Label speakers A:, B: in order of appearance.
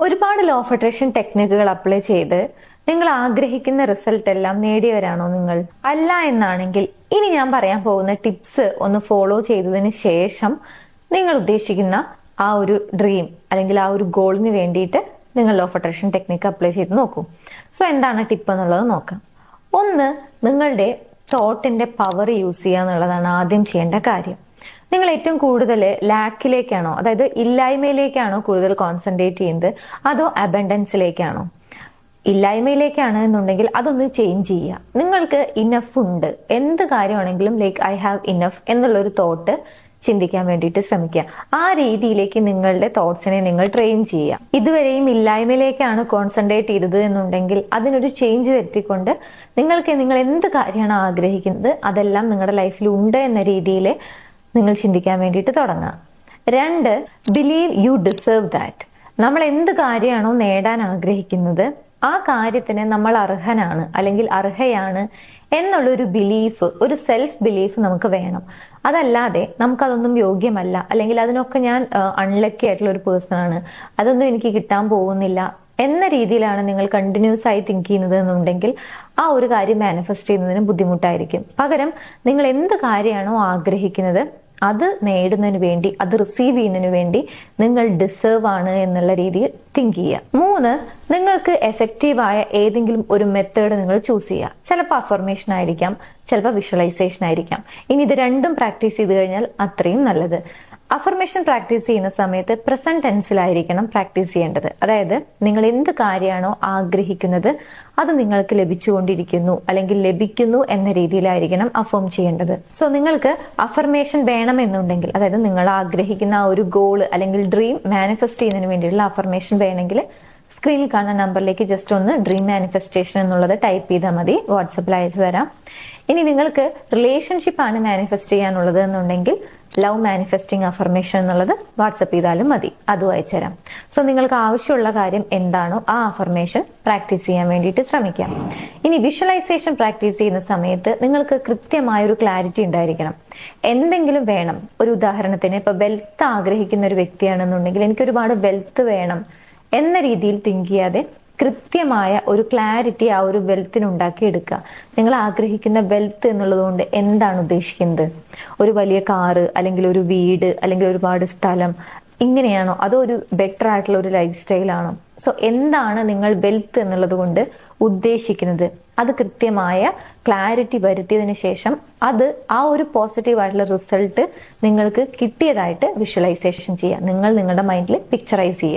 A: ഒരുപാട് law of attraction ടെക്നിക്കുകൾ apply ചെയ്ത് നിങ്ങൾ ആഗ്രഹിക്കുന്ന റിസൾട്ട് എല്ലാം നേടിയവരാണോ നിങ്ങൾ? അല്ല എന്നാണെങ്കിൽ ഇനി ഞാൻ പറയാൻ പോകുന്ന ടിപ്സ് ഒന്ന് ഫോളോ ചെയ്തതിന് ശേഷം നിങ്ങൾ ഉദ്ദേശിക്കുന്ന ആ ഒരു ഡ്രീം അല്ലെങ്കിൽ ആ ഒരു ഗോളിന് വേണ്ടിയിട്ട് നിങ്ങൾ law of attraction technique apply ചെയ്ത് നോക്കൂ. സോ എന്താണ് ടിപ്പ് എന്നുള്ളത് നോക്കാം. ഒന്ന്, നിങ്ങളുടെ തോട്ടിന്റെ പവർ യൂസ് ചെയ്യുക എന്നുള്ളതാണ് ആദ്യം ചെയ്യേണ്ട കാര്യം. നിങ്ങൾ ഏറ്റവും കൂടുതൽ ലാക്കിലേക്കാണോ, അതായത് ഇല്ലായ്മയിലേക്കാണോ കൂടുതൽ കോൺസെൻട്രേറ്റ് ചെയ്യുന്നത്, അതോ അബൻഡൻസിലേക്കാണോ? ഇല്ലായ്മയിലേക്കാണ് എന്നുണ്ടെങ്കിൽ അതൊന്ന് ചേഞ്ച് ചെയ്യുക. നിങ്ങൾക്ക് ഇനഫ് ഉണ്ട്, എന്ത് കാര്യമാണെങ്കിലും ലൈക്ക് ഐ ഹാവ് ഇനഫ് എന്നുള്ളൊരു തോട്ട് ചിന്തിക്കാൻ വേണ്ടിയിട്ട് ശ്രമിക്കുക. ആ രീതിയിലേക്ക് നിങ്ങളുടെ തോട്ട്സിനെ നിങ്ങൾ ട്രെയിൻ ചെയ്യുക. ഇതുവരെയും ഇല്ലായ്മയിലേക്കാണ് കോൺസെൻട്രേറ്റ് ചെയ്തത് എന്നുണ്ടെങ്കിൽ അതിനൊരു ചേഞ്ച് വരുത്തിക്കൊണ്ട് നിങ്ങൾ എന്ത് കാര്യമാണ് ആഗ്രഹിക്കുന്നത് അതെല്ലാം നിങ്ങളുടെ ലൈഫിൽ ഉണ്ട് എന്ന രീതിയിൽ നിങ്ങൾ ചിന്തിക്കാൻ വേണ്ടിയിട്ട് തുടങ്ങാം. രണ്ട്, ബിലീവ് യു ഡിസേർവ് ദാറ്റ്. നമ്മൾ എന്ത് കാര്യമാണോ നേടാൻ ആഗ്രഹിക്കുന്നത് ആ കാര്യത്തിന് നമ്മൾ അർഹനാണ് അല്ലെങ്കിൽ അർഹയാണ് എന്നുള്ളൊരു ബിലീഫ്, ഒരു സെൽഫ് ബിലീഫ് നമുക്ക് വേണം. അതല്ലാതെ നമുക്കതൊന്നും യോഗ്യമല്ല, അല്ലെങ്കിൽ അതിനൊക്കെ ഞാൻ അൺലക്കി ആയിട്ടുള്ള ഒരു പേഴ്സൺ ആണ്, അതൊന്നും എനിക്ക് കിട്ടാൻ പോകുന്നില്ല എന്ന രീതിയിലാണ് നിങ്ങൾ കണ്ടിന്യൂസ് ആയി തിങ്ക് ചെയ്യുന്നത് എന്നുണ്ടെങ്കിൽ ആ ഒരു കാര്യം മാനിഫെസ്റ്റ് ചെയ്യുന്നതിന് ബുദ്ധിമുട്ടായിരിക്കും. പകരം നിങ്ങൾ എന്ത് കാര്യമാണോ ആഗ്രഹിക്കുന്നത് അത് നേടുന്നതിന് വേണ്ടി, അത് റിസീവ് ചെയ്യുന്നതിന് വേണ്ടി നിങ്ങൾ ഡിസേർവ് ആണ് എന്നുള്ള രീതിയിൽ തിങ്ക് ചെയ്യുക. മൂന്ന്, നിങ്ങൾക്ക് എഫക്റ്റീവായ ഏതെങ്കിലും ഒരു മെത്തേഡ് നിങ്ങൾ ചൂസ് ചെയ്യുക. ചിലപ്പോൾ അഫർമേഷൻ ആയിരിക്കാം, ചിലപ്പോൾ വിഷ്വലൈസേഷൻ ആയിരിക്കാം. ഇനി ഇത് രണ്ടും പ്രാക്ടീസ് ചെയ്ത് കഴിഞ്ഞാൽ അത്രയും നല്ലത്. അഫർമേഷൻ പ്രാക്ടീസ് ചെയ്യുന്ന സമയത്ത് പ്രസന്റ് ടെൻസിലായിരിക്കണം പ്രാക്ടീസ് ചെയ്യേണ്ടത്. അതായത് നിങ്ങൾ എന്ത് കാര്യമാണോ ആഗ്രഹിക്കുന്നത് അത് നിങ്ങൾക്ക് ലഭിച്ചുകൊണ്ടിരിക്കുന്നു അല്ലെങ്കിൽ ലഭിക്കുന്നു എന്ന രീതിയിലായിരിക്കണം അഫേം ചെയ്യേണ്ടത്. സോ നിങ്ങൾക്ക് അഫർമേഷൻ വേണമെന്നുണ്ടെങ്കിൽ, അതായത് നിങ്ങൾ ആഗ്രഹിക്കുന്ന ആ ഒരു ഗോള് അല്ലെങ്കിൽ ഡ്രീം മാനിഫെസ്റ്റ് ചെയ്യുന്നതിന് വേണ്ടിയുള്ള അഫർമേഷൻ വേണമെങ്കിൽ സ്ക്രീനിൽ കാണുന്ന നമ്പറിലേക്ക് ജസ്റ്റ് ഒന്ന് ഡ്രീം മാനിഫെസ്റ്റേഷൻ എന്നുള്ളത് ടൈപ്പ് ചെയ്താൽ മതി, വാട്സപ്പിൽ അയച്ചു തരാം. ഇനി നിങ്ങൾക്ക് റിലേഷൻഷിപ്പ് ആണ് മാനിഫെസ്റ്റ് ചെയ്യാനുള്ളത് എന്നുണ്ടെങ്കിൽ ലവ് മാനിഫെസ്റ്റിംഗ് അഫർമേഷൻ എന്നുള്ളത് വാട്സപ്പ് ചെയ്താലും മതി, അതും അയച്ചു തരാം. സോ നിങ്ങൾക്ക് ആവശ്യമുള്ള കാര്യം എന്താണോ ആ അഫർമേഷൻ പ്രാക്ടീസ് ചെയ്യാൻ വേണ്ടിയിട്ട് ശ്രമിക്കാം. ഇനി വിഷ്വലൈസേഷൻ പ്രാക്ടീസ് ചെയ്യുന്ന സമയത്ത് നിങ്ങൾക്ക് കൃത്യമായ ഒരു ക്ലാരിറ്റി ഉണ്ടായിരിക്കണം. എന്തെങ്കിലും വേണം, ഒരു ഉദാഹരണത്തിന് ഇപ്പൊ വെൽത്ത് ആഗ്രഹിക്കുന്ന ഒരു വ്യക്തിയാണെന്നുണ്ടെങ്കിൽ എനിക്ക് ഒരുപാട് വെൽത്ത് വേണം എന്ന രീതിയിൽ തിങ്ക് ചെയ്യാതെ കൃത്യമായ ഒരു ക്ലാരിറ്റി ആ ഒരു വെൽത്തിന് ഉണ്ടാക്കിയെടുക്കുക. നിങ്ങൾ ആഗ്രഹിക്കുന്ന വെൽത്ത് എന്നുള്ളത് കൊണ്ട് എന്താണ് ഉദ്ദേശിക്കുന്നത്? ഒരു വലിയ കാറ് അല്ലെങ്കിൽ ഒരു വീട് അല്ലെങ്കിൽ ഒരുപാട് സ്ഥലം ഇങ്ങനെയാണോ, അതോ ഒരു ബെറ്റർ ആയിട്ടുള്ള ഒരു ലൈഫ് സ്റ്റൈലാണോ? സോ എന്താണ് നിങ്ങൾ വെൽത്ത് എന്നുള്ളത് കൊണ്ട് ഉദ്ദേശിക്കുന്നത്? അത് കൃത്യമായ ക്ലാരിറ്റി വരുത്തിയതിനു ശേഷം അത് ആ ഒരു പോസിറ്റീവ് ആയിട്ടുള്ള റിസൾട്ട് നിങ്ങൾക്ക് കിട്ടിയതായിട്ട് വിഷ്വലൈസേഷൻ ചെയ്യുക. നിങ്ങൾ നിങ്ങളുടെ മൈൻഡിൽ പിക്ചറൈസ് ചെയ്യുക.